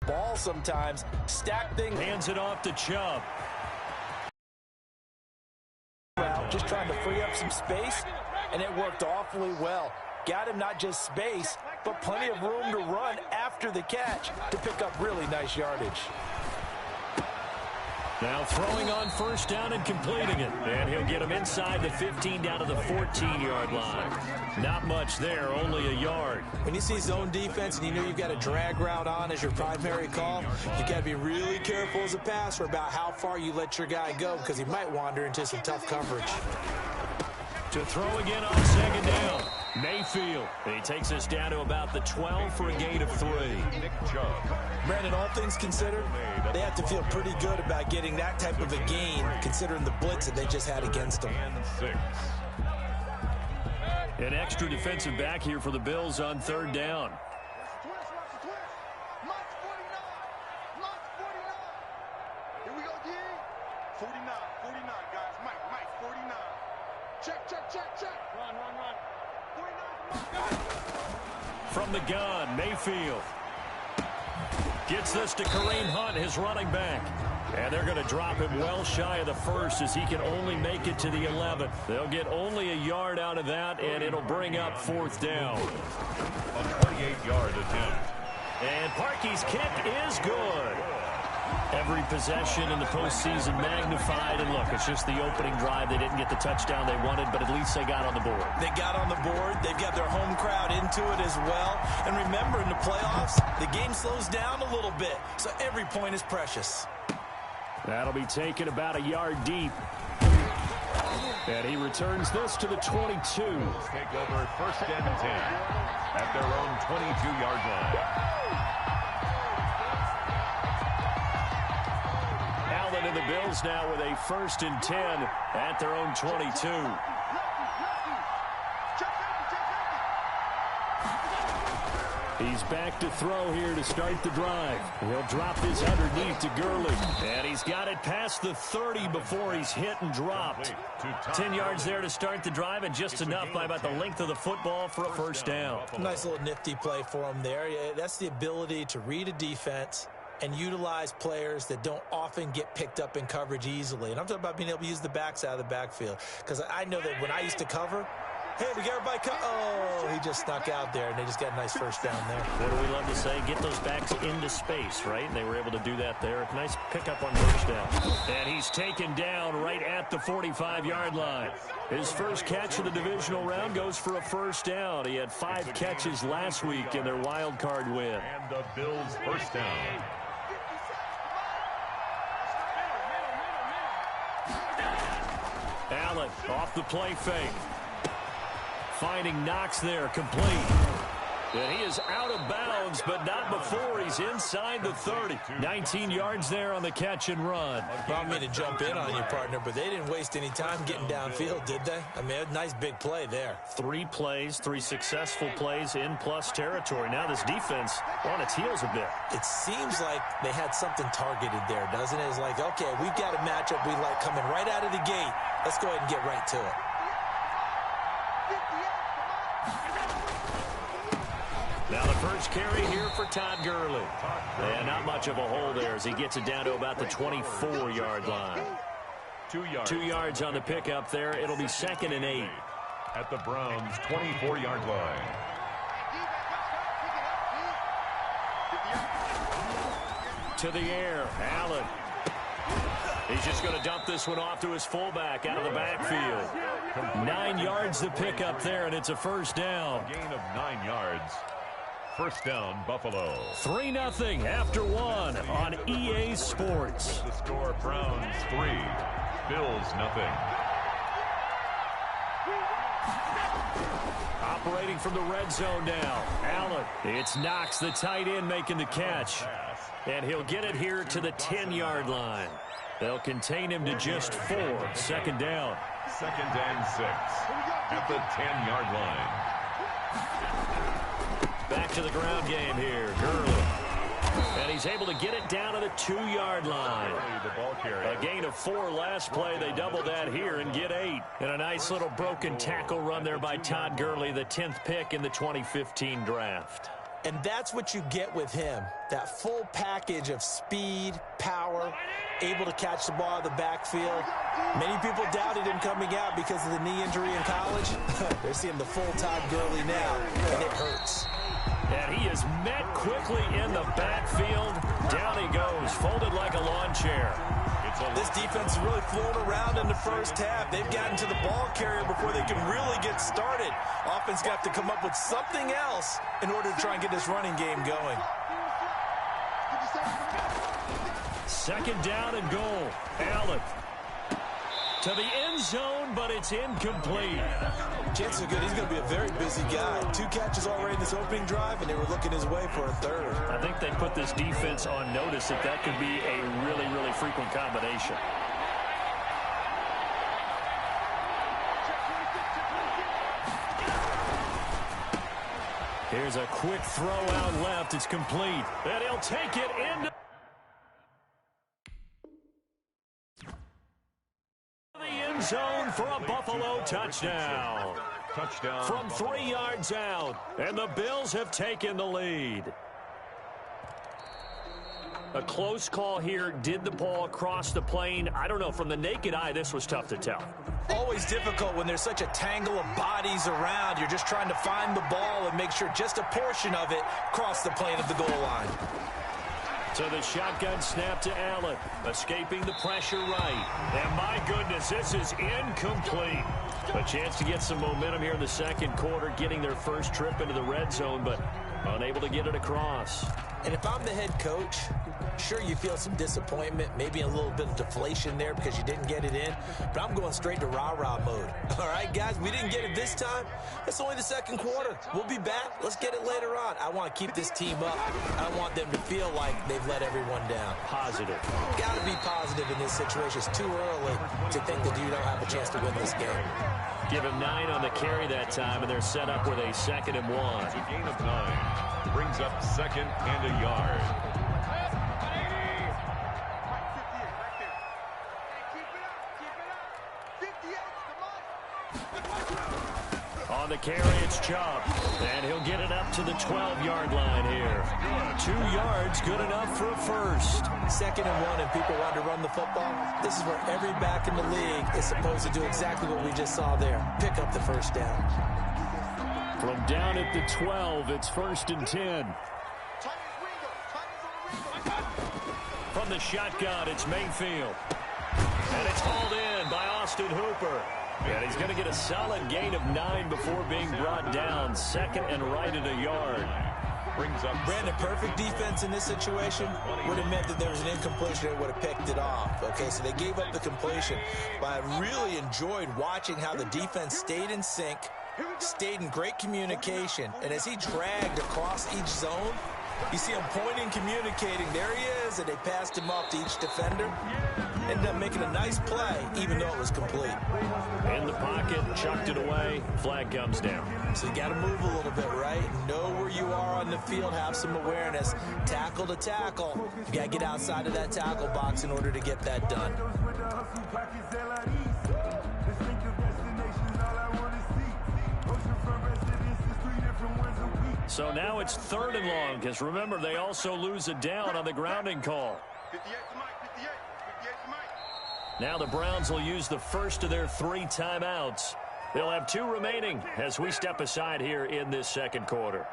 ball sometimes. Stack things. Hands it off to Chubb. Just trying to free up some space, and it worked awfully well. Got him not just space, but plenty of room to run after the catch to pick up really nice yardage. Now throwing on first down and completing it. And he'll get him inside the 15 down to the 14-yard line. Not much there, only a yard. When you see zone defense and you know you've got a drag route on as your primary call, you've got to be really careful as a passer about how far you let your guy go because he might wander into some tough coverage. To throw again on second down. Mayfield. He takes us down to about the 12 for a gain of 3. Nick Chubb. Brandon, all things considered, they have to feel pretty good about getting that type of a gain considering the blitz that they just had against them. And 6. An extra defensive back here for the Bills on third down. Here we go, D. 49, guys. Mike, 49. Check. Run. 49. From the gun, Mayfield. Gets this to Kareem Hunt, his running back. And they're going to drop him well shy of the first as he can only make it to the 11th. They'll get only a yard out of that, and it'll bring up fourth down. A 28-yard attempt. And Parkey's kick is good. Every possession in the postseason magnified. And look, it's just the opening drive. They didn't get the touchdown they wanted, but at least they got on the board. They got on the board. They've got their home crowd into it as well. And remember, in the playoffs, the game slows down a little bit. So every point is precious. That'll be taken about a yard deep. And he returns this to the 22. Take over first and 10 at their own 22-yard line. Allen and the Bills now with a first and 10 at their own 22. He's back to throw here to start the drive. He'll drop this underneath to Gurley. And he's got it past the 30 before he's hit and dropped. 10 yards there to start the drive, and just enough by about the length of the football for a first down. Nice little nifty play for him there. That's the ability to read a defense and utilize players that don't often get picked up in coverage easily. And I'm talking about being able to use the backs out of the backfield. Because I know that when I used to cover, hey, we got everybody oh, he just snuck out there, and they just got a nice first down there. What do we love to say? Get those backs into space, right? And they were able to do that there. Nice pickup on first down. And he's taken down right at the 45-yard line. His first catch of the divisional round goes for a first down. He had 5 catches last week in their wild card win. And the Bills' first down. Allen off the play fake. Finding Knox there, complete. And he is out of bounds, but not before he's inside the 30. 19 yards there on the catch and run. Well, I don't mean to jump in on you, partner, but they didn't waste any time getting downfield, did they? I mean, a nice big play there. 3 plays, 3 successful plays in plus territory. Now this defense on its heels a bit. It seems like they had something targeted there, doesn't it? It's like, okay, we've got a matchup we like coming right out of the gate. Let's go ahead and get right to it. Now the first carry here for Todd Gurley. And not much of a hole there as he gets it down to about the 24-yard line. 2 yards. 2 yards on the pickup there. It'll be second and 8. At the Browns' 24-yard line. To the air, Allen. He's just going to dump this one off to his fullback out of the backfield. 9 yards to pick up there, and it's a first down. A gain of 9 yards. First down, Buffalo. 3-0 after 1 on EA Sports. The score, Browns 3, Bills 0. Operating from the red zone now. Allen. It's Knox, the tight end, making the catch. And he'll get it here to the 10-yard line. They'll contain him to just 4. Second down. Second and 6 at the 10-yard line. Back to the ground game here. Gurley. And he's able to get it down to the 2-yard line. A gain of 4 last play. They double that here and get 8. And a nice little broken tackle run there by Todd Gurley, the 10th pick in the 2015 draft. And that's what you get with him, that full package of speed, power, able to catch the ball out of the backfield. Many people doubted him coming out because of the knee injury in college. They're seeing the full Todd Gurley now, and it hurts. And he is met quickly in the backfield. Down he goes, folded like a lawn chair. This defense is really flown around in the first half. They've gotten to the ball carrier before they can really get started. Offense got to come up with something else in order to try and get this running game going. Second down and goal. Allen to the end zone, but it's incomplete. Chances are good he's going to be a very busy guy. 2 catches already in this opening drive, and they were looking his way for a third. I think they put this defense on notice that could be a really, really frequent combination. Here's a quick throw out left. It's complete. And he'll take it into zone for a Buffalo touchdown. Touchdown. From 3 yards out, and the Bills have taken the lead. A close call here. Did the ball cross the plane? I don't know. From the naked eye, this was tough to tell. Always difficult when there's such a tangle of bodies around. You're just trying to find the ball and make sure just a portion of it crossed the plane of the goal line. So the shotgun snap to Allen, escaping the pressure right. And my goodness, this is incomplete. A chance to get some momentum here in the second quarter, getting their first trip into the red zone, but unable to get it across. And if I'm the head coach, sure, you feel some disappointment, maybe a little bit of deflation there because you didn't get it in, but I'm going straight to rah-rah mode. All right, guys, we didn't get it this time. It's only the second quarter. We'll be back. Let's get it later on. I want to keep this team up. I don't want them to feel like they've let everyone down. Positive. Got to be positive in this situation. It's too early to think that you don't have a chance to win this game. Give him 9 on the carry that time, and they're set up with a 2nd and 1. It's a gain of 9. Brings up 2nd and a yard. On the carry, it's Chubb, and he'll get it up to the 12-yard line here. 2 yards, good enough for a first. 2nd and 1, and people want to run the football. This is where every back in the league is supposed to do exactly what we just saw there. Pick up the first down. From down at the 12, it's 1st and 10. From the shotgun, it's Mayfield. And it's hauled in by Austin Hooper. And he's going to get a solid gain of 9 before being brought down. 2nd and right at a yard. Brings up Brandon, perfect defense in this situation would have meant that there was an incompletion. They would have picked it off. Okay, so they gave up the completion. But I really enjoyed watching how the defense stayed in sync, stayed in great communication. And as he dragged across each zone, you see him pointing, communicating. There he is, and they passed him off to each defender. Ended up making a nice play, even though it was complete. In the pocket, chucked it away. Flag comes down. So you got to move a little bit, right? Know where you are on the field, have some awareness. Tackle to tackle. You got to get outside of that tackle box in order to get that done. So now it's 3rd and long, because remember, they also lose a down on the grounding call. 58 to Mike, 58 to Mike. Now the Browns will use the first of their 3 timeouts. They'll have 2 remaining as we step aside here in this second quarter.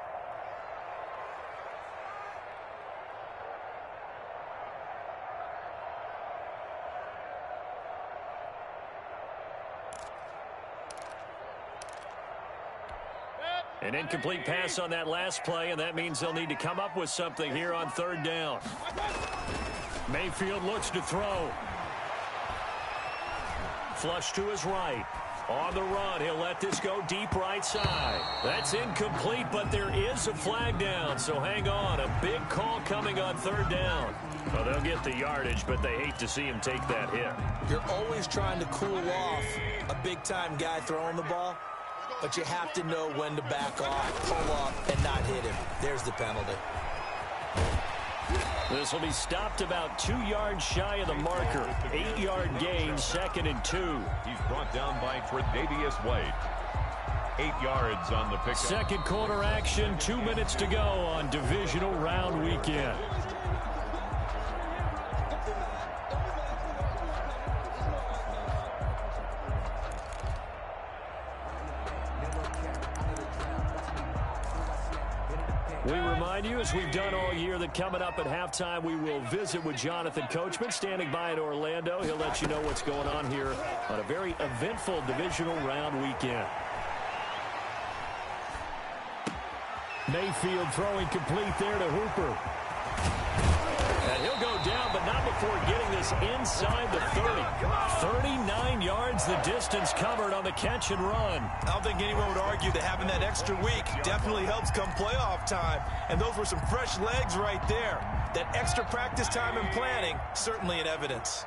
An incomplete pass on that last play, and that means they'll need to come up with something here on 3rd down. Mayfield looks to throw. Flush to his right. On the run, he'll let this go deep right side. That's incomplete, but there is a flag down, so hang on. A big call coming on 3rd down. Well, they'll get the yardage, but they hate to see him take that hit. You're always trying to cool off a big-time guy throwing the ball, but you have to know when to back off, pull up, and not hit him. There's the penalty. This will be stopped about 2 yards shy of the marker. 8-yard gain, 2nd and 2. He's brought down by Tre'Davious White. 8 yards on the pickup. Second quarter action, 2 minutes to go on divisional round weekend. We remind you, as we've done all year, that coming up at halftime, we will visit with Jonathan Coachman, standing by in Orlando. He'll let you know what's going on here on a very eventful divisional round weekend. Mayfield throwing complete there to Hooper. And he'll go down, but not before getting this inside the 30. 39 yards the distance covered on the catch and run. I don't think anyone would argue that having that extra week definitely helps come playoff time. And those were some fresh legs right there. That extra practice time and planning, certainly in evidence.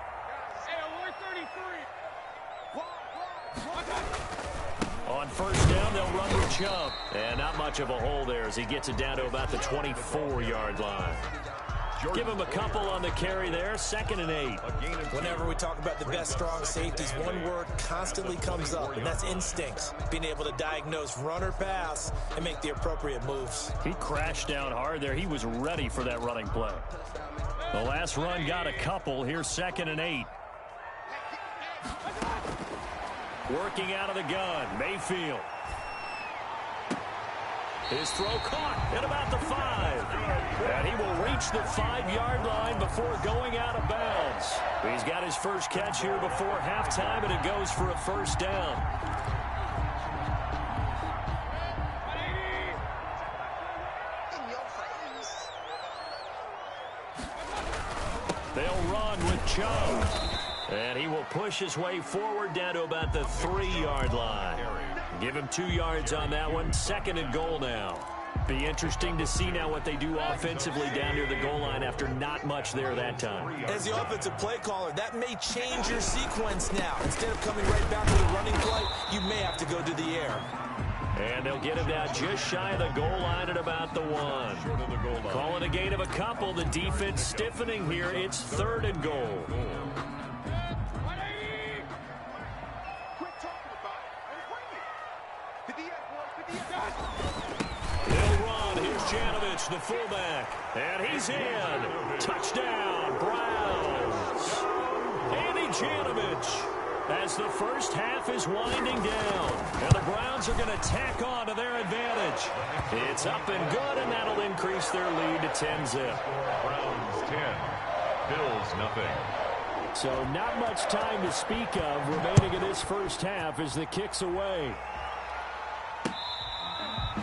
On first down, they'll run with Chubb. And not much of a hole there as he gets it down to about the 24-yard line. Give him a couple on the carry there. 2nd and 8. Whenever we talk about the best strong safeties, one word constantly comes up, and that's instincts. Being able to diagnose run or pass and make the appropriate moves. He crashed down hard there. He was ready for that running play. The last run got a couple. Here's 2nd and 8. Working out of the gun, Mayfield. His throw caught at about the 5. And he will reach the 5-yard line before going out of bounds. He's got his first catch here before halftime, and it goes for a first down. They'll run with Chubb. And he will push his way forward down to about the 3-yard line. Give him 2 yards on that one. 2nd and goal now. Be interesting to see now what they do offensively down near the goal line after not much there that time. As the offensive play caller, that may change your sequence now. Instead of coming right back to the running play, you may have to go to the air. And they'll get him down just shy of the goal line at about the 1. Calling a gain of a couple. The defense stiffening here. It's 3rd and goal. They'll run. Here's Janovich, the fullback. And he's in. Touchdown, Browns. Andy Janovich, as the first half is winding down. And the Browns are going to tack on to their advantage. It's up and good, and that'll increase their lead to 10-zip. Browns 10, Bills nothing. So not much time to speak of remaining in this first half as the kick's away.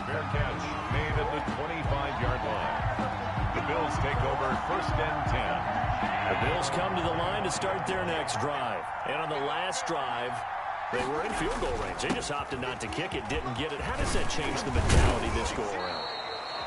Fair catch made at the 25-yard line. The Bills take over 1st and 10. The Bills come to the line to start their next drive. And on the last drive, they were in field goal range. They just opted not to kick it, didn't get it. How does that change the mentality this go around?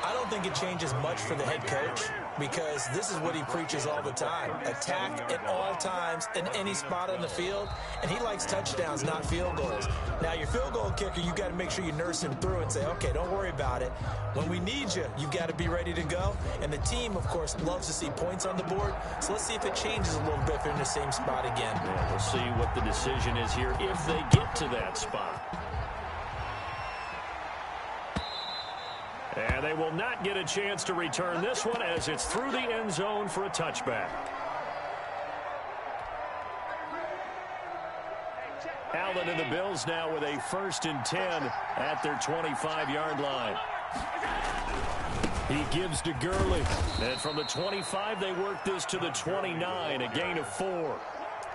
I don't think it changes much for the head coach because this is what he preaches all the time. Attack at all times in any spot on the field, and he likes touchdowns, not field goals. Now, your field goal kicker, you got to make sure you nurse him through and say, okay, don't worry about it. When we need you, you got to be ready to go. And the team, of course, loves to see points on the board, so let's see if it changes a little bit if they're in the same spot again. Yeah, we'll see what the decision is here if they get to that spot. And they will not get a chance to return this one as it's through the end zone for a touchback. Allen and the Bills now with a 1st and 10 at their 25-yard line. He gives to Gurley. And from the 25, they work this to the 29, a gain of 4.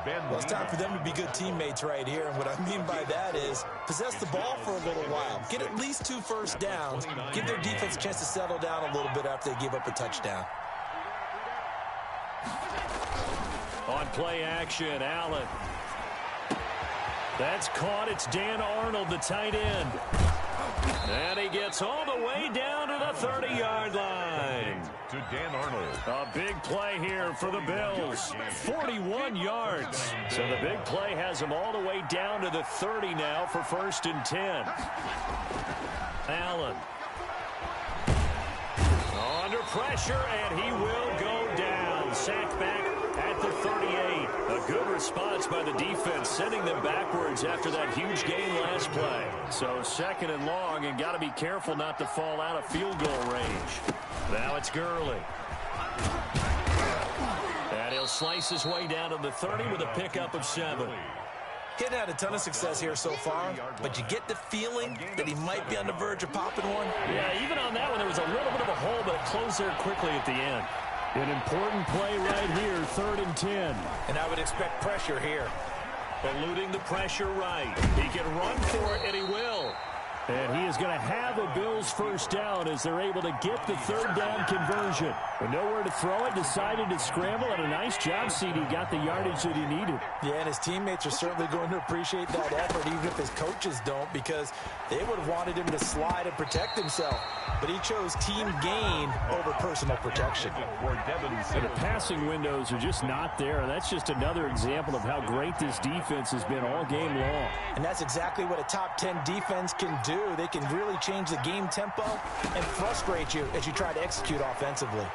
Well, it's time for them to be good teammates right here, and what I mean by that is possess the ball for a little while. Get at least 2 first downs. Give their defense a chance to settle down a little bit after they give up a touchdown. On play action, Allen. That's caught. It's Dan Arnold, the tight end. And he gets all the way down to the 30-yard line. To Dan Arnold. A big play here for the Bills. 41 yards. So the big play has him all the way down to the 30 now for 1st and 10. Allen. Under pressure, and he will go down. Sacked back at the 38. A Good response by the defense, sending them backwards after that huge gain last play. So 2nd and long, and got to be careful not to fall out of field goal range. Now it's Gurley. And he'll slice his way down to the 30 with a pickup of 7. He hadn't had a ton of success here so far, but you get the feeling that he might be on the verge of popping one. Yeah, even on that one, there was a little bit of a hole, but it closed there quickly at the end. An important play right here, 3rd and 10. And I would expect pressure here. Eluding the pressure right. He can run for it, and he will. And he is going to have a Bills first down as they're able to get the 3rd down conversion. But nowhere to throw it, decided to scramble, and a nice job, CD. Got the yardage that he needed. Yeah, and his teammates are certainly going to appreciate that effort, even if his coaches don't, because they would have wanted him to slide and protect himself. But he chose team gain over personal protection. And the passing windows are just not there. That's just another example of how great this defense has been all game long. And that's exactly what a top 10 defense can do. They can really change the game tempo and frustrate you as you try to execute offensively.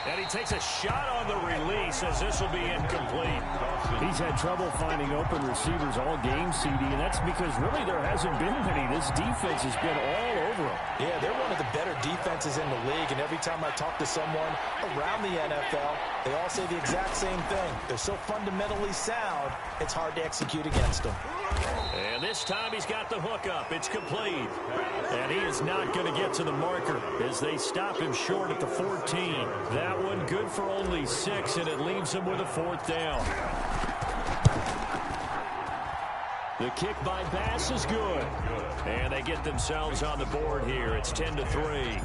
And he takes a shot on the release as this will be incomplete. He's had trouble finding open receivers all game, CD, and that's because really there hasn't been many. This defense has been all over him. Yeah, they're one of the better defenses in the league, and every time I talk to someone around the NFL, they all say the exact same thing. They're so fundamentally sound, it's hard to execute against them. And this time he's got the hook up. It's complete. And he is not going to get to the marker as they stop him short at the 14. That one good for only 6, and it leaves him with a 4th down. The kick by Bass is good. And they get themselves on the board here. It's 10-3.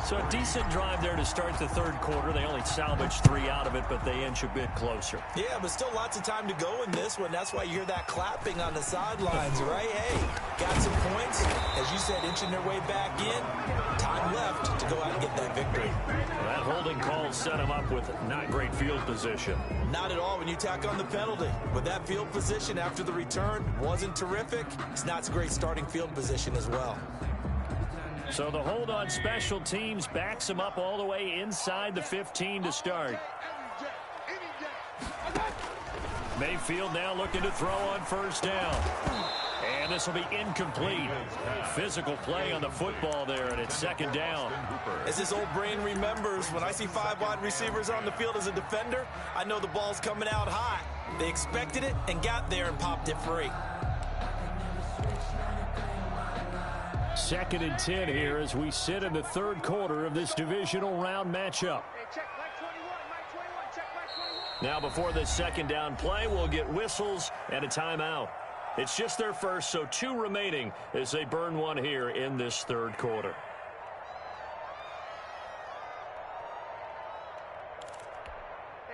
So a decent drive there to start the 3rd quarter. They only salvaged 3 out of it, but they inch a bit closer. Yeah, but still lots of time to go in this one. That's why you hear that clapping on the sidelines, right? Hey, got some points. As you said, inching their way back in. Time left to go out and get that victory. That holding call set him up with not great field position. Not at all when you tack on the penalty. With that field position after the return wasn't terrific. It's not a great starting field position as well. So the hold on special teams backs him up all the way inside the 15 to start. Mayfield now looking to throw on 1st down. And this will be incomplete. Physical play on the football there, and it's 2nd down. As this old brain remembers, when I see 5 wide receivers on the field as a defender, I know the ball's coming out hot. They expected it and got there and popped it free. 2nd and 10 here as we sit in the 3rd quarter of this divisional round matchup. Now before this 2nd down play, we'll get whistles and a timeout. It's just their first, so 2 remaining as they burn one here in this 3rd quarter.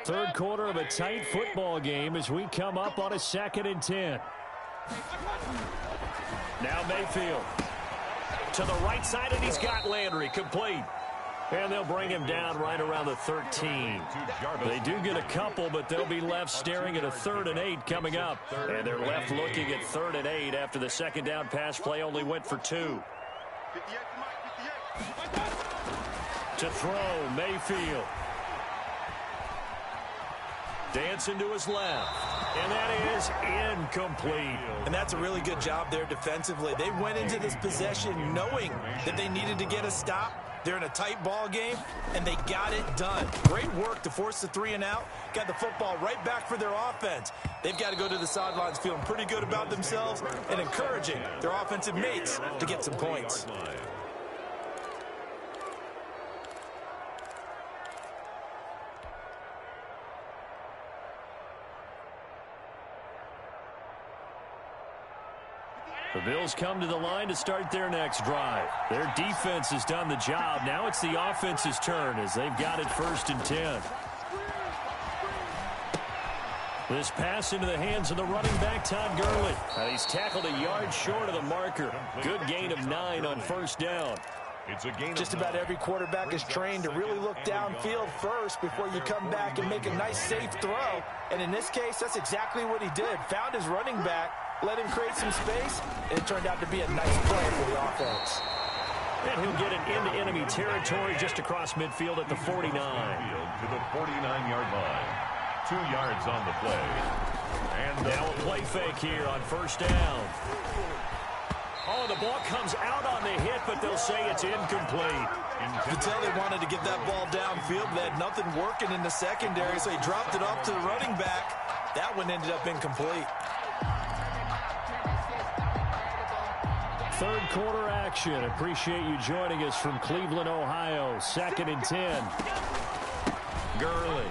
Third quarter of a tight football game as we come up on a 2nd and 10. Now Mayfield to the right side, and he's got Landry complete. And they'll bring him down right around the 13. They do get a couple, but they'll be left staring at a 3rd and 8 coming up. And they're left looking at 3rd and 8 after the 2nd down pass play only went for 2. To throw, Mayfield. Dancing to his left. And that is incomplete. And that's a really good job there defensively. They went into this possession knowing that they needed to get a stop. They're in a tight ball game, and they got it done. Great work to force the 3 and out. Got the football right back for their offense. They've got to go to the sidelines feeling pretty good about themselves and encouraging their offensive mates to get some points. The Bills come to the line to start their next drive. Their defense has done the job. Now it's the offense's turn as they've got it 1st and 10. This pass into the hands of the running back, Todd Gurley. He's tackled a yard short of the marker. Good gain of 9 on 1st down. Just about every quarterback is trained to really look downfield first before you come back and make a nice, safe throw. And in this case, that's exactly what he did. Found his running back, let him create some space, and it turned out to be a nice play for the offense. And he'll get it into enemy territory just across midfield at the 49. To the 49-yard line. 2 yards on the play. And now a play fake here on first down. Oh, the ball comes out on the hit, but they'll say it's incomplete. You can tell they wanted to get that ball downfield. They had nothing working in the secondary, so he dropped it off to the running back. That one ended up incomplete. Third quarter action. Appreciate you joining us from Cleveland, Ohio. 2nd and 10. Gurley.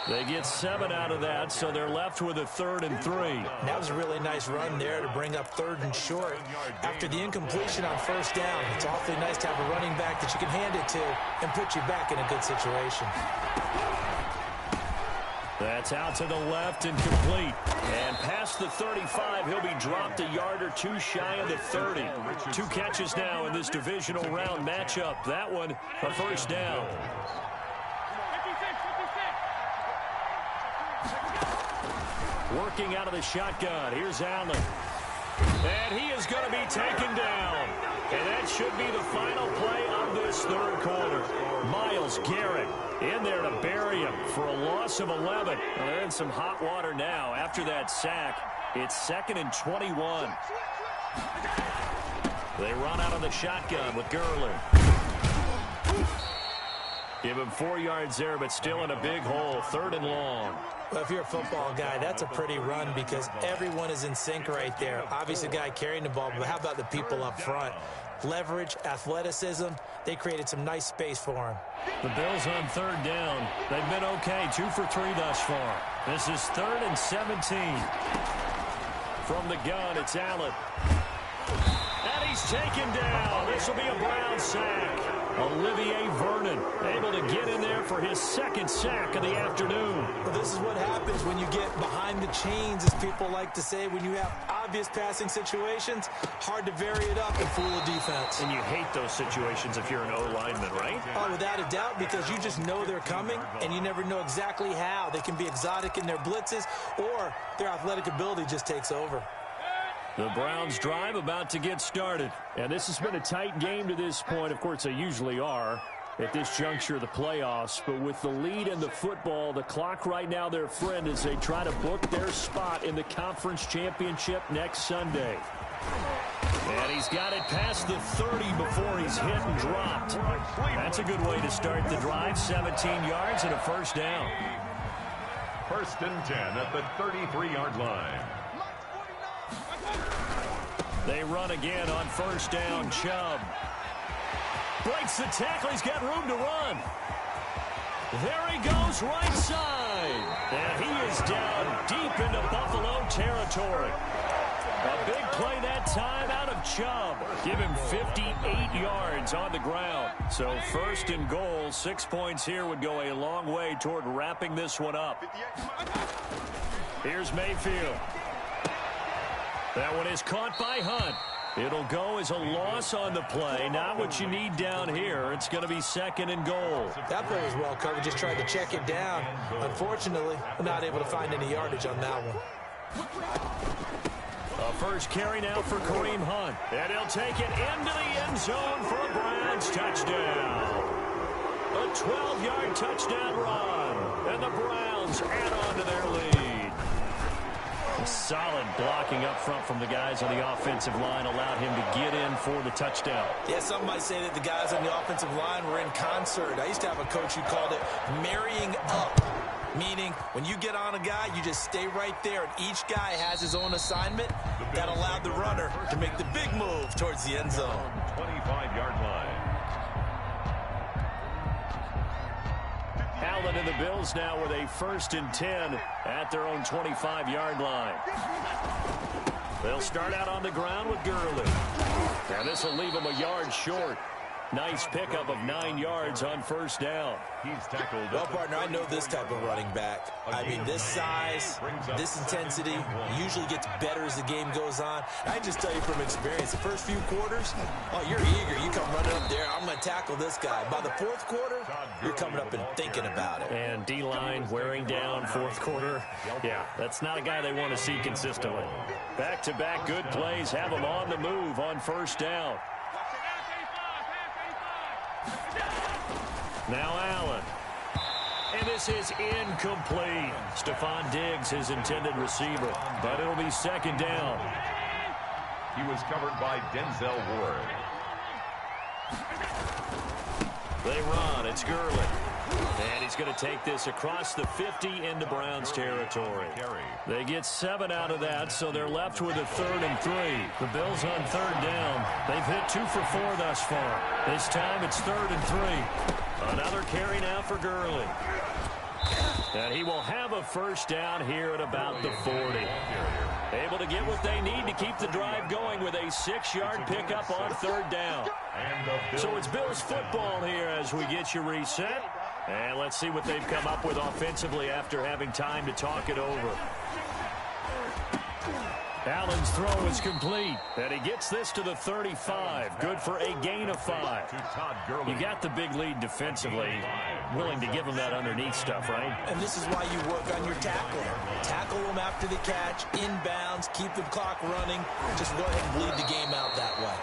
They get 7 out of that, so they're left with a 3rd and 3. That was a really nice run there to bring up 3rd and short. After the incompletion on first down, it's awfully nice to have a running back that you can hand it to and put you back in a good situation. That's out to the left and complete. And past the 35, he'll be dropped a yard or 2 shy of the 30. 2 catches now in this divisional round matchup. That one, a first down. Working out of the shotgun. Here's Allen. And he is going to be taken down. And that should be the final play of this third quarter. Myles Garrett in there to bury him for a loss of 11. Well, they're in some hot water now after that sack. It's 2nd and 21. They run out of the shotgun with Gurley. Give him 4 yards there, but still in a big hole. 3rd and long. Well, if you're a football guy, that's a pretty run because everyone is in sync right there. Obviously, the guy carrying the ball, but how about the people up front? Leverage, athleticism, they created some nice space for him. The Bills on 3rd down. They've been okay, 2 for 3 thus far. This is 3rd and 17. From the gun, it's Allen. And he's taken down. This will be a Brown sack. Olivier Vernon able to get in there for his 2nd sack of the afternoon. Well, this is what happens when you get behind the chains, as people like to say. When you have obvious passing situations, hard to vary it up and fool a defense. And you hate those situations if you're an O-lineman, right? Oh, without a doubt, because you just know they're coming, and you never know exactly how. They can be exotic in their blitzes, or their athletic ability just takes over. The Browns drive about to get started. And this has been a tight game to this point. Of course, they usually are at this juncture of the playoffs. But with the lead in the football, the clock right now their friend as they try to book their spot in the conference championship next Sunday. And he's got it past the 30 before he's hit and dropped. That's a good way to start the drive. 17 yards and a first down. 1st and 10 at the 33-yard line. They run again on first down. Chubb breaks the tackle. He's got room to run. There he goes, right side. And he is down deep into Buffalo territory. A big play that time out of Chubb. Give him 58 yards on the ground. So 1st and goal, 6 points here would go a long way toward wrapping this one up. Here's Mayfield. That one is caught by Hunt. It'll go as a loss on the play. Not what you need down here. It's going to be 2nd and goal. That play was well covered. Just tried to check it down. Unfortunately, not able to find any yardage on that one. A first carry now for Kareem Hunt. And he'll take it into the end zone for a Browns touchdown. A 12-yard touchdown run. And the Browns add on to their lead. Solid blocking up front from the guys on the offensive line allowed him to get in for the touchdown. Yeah, some might say that the guys on the offensive line were in concert. I used to have a coach who called it marrying up, meaning when you get on a guy, you just stay right there, and each guy has his own assignment that allowed the runner to make the big move towards the end zone. 25-yard line. Allen and the Bills now with a 1st and 10 at their own 25-yard line. They'll start out on the ground with Gurley. And this will leave them a yard short. Nice pickup of 9 yards on first down. He's tackled. Well, partner, I know this type of running back. I mean, this size, this intensity usually gets better as the game goes on. I just tell you from experience, the first few quarters, oh, you're eager. You come running up there, I'm going to tackle this guy. By the 4th quarter, you're coming up and thinking about it. And D-line wearing down 4th quarter. Yeah, that's not a guy they want to see consistently. Back-to-back good plays have him on the move on first down. Now Allen. And this is incomplete. Stephon Diggs, his intended receiver, but it'll be second down. He was covered by Denzel Ward. They run. It's Gurley. And he's going to take this across the 50 into Browns territory. They get 7 out of that, so they're left with a 3rd and 3. The Bills on 3rd down. They've hit 2 for 4 thus far. This time it's 3rd and 3. Another carry now for Gurley. And he will have a first down here at about the 40. Able to get what they need to keep the drive going with a 6-yard pickup on 3rd down. So it's Bills football here as we get you reset. And let's see what they've come up with offensively after having time to talk it over. Allen's throw is complete, and he gets this to the 35. Good for a gain of 5. You got the big lead defensively. Willing to give him that underneath stuff, right? And this is why you work on your tackling. Tackle them after the catch, inbounds, keep the clock running. Just go ahead and bleed the game out that way.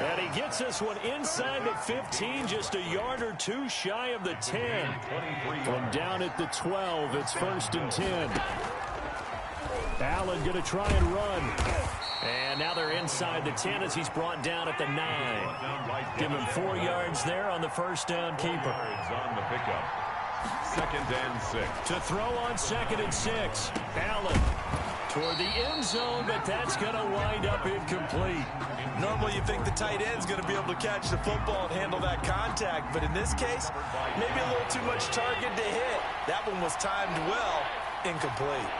And he gets this one inside the 15, just a yard or 2 shy of the 10. From down at the 12, it's 1st and 10. Allen going to try and run. And now they're inside the 10 as he's brought down at the 9. Give him 4 yards there on the first down keeper. On the pickup. 2nd and 6. To throw on 2nd and 6. Allen toward the end zone, but that's going to wind up incomplete. Normally you think the tight end's going to be able to catch the football and handle that contact, but in this case, maybe a little too much target to hit. That one was timed well, incomplete.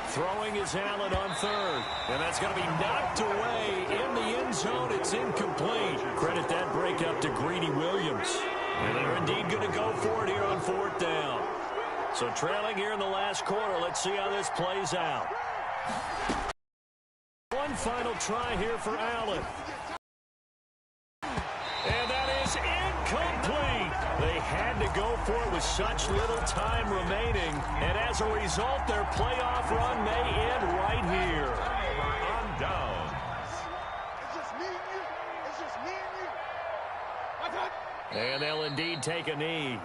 Throwing is Allen on 3rd, and that's going to be knocked away in the end zone. It's incomplete. Credit that breakup to Greedy Williams. And they're indeed going to go for it here on 4th down. So trailing here in the last quarter, let's see how this plays out. One final try here for Allen. And that is incomplete. They had to go for it with such little time remaining. And as a result, their playoff run may end right here. On downs. It's just me and you. It's just me and you. And they'll indeed take a knee.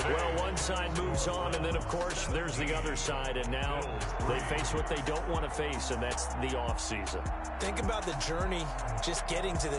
Well, one side moves on, and then, of course, there's the other side, and now they face what they don't want to face, and that's the offseason. Think about the journey just getting to this.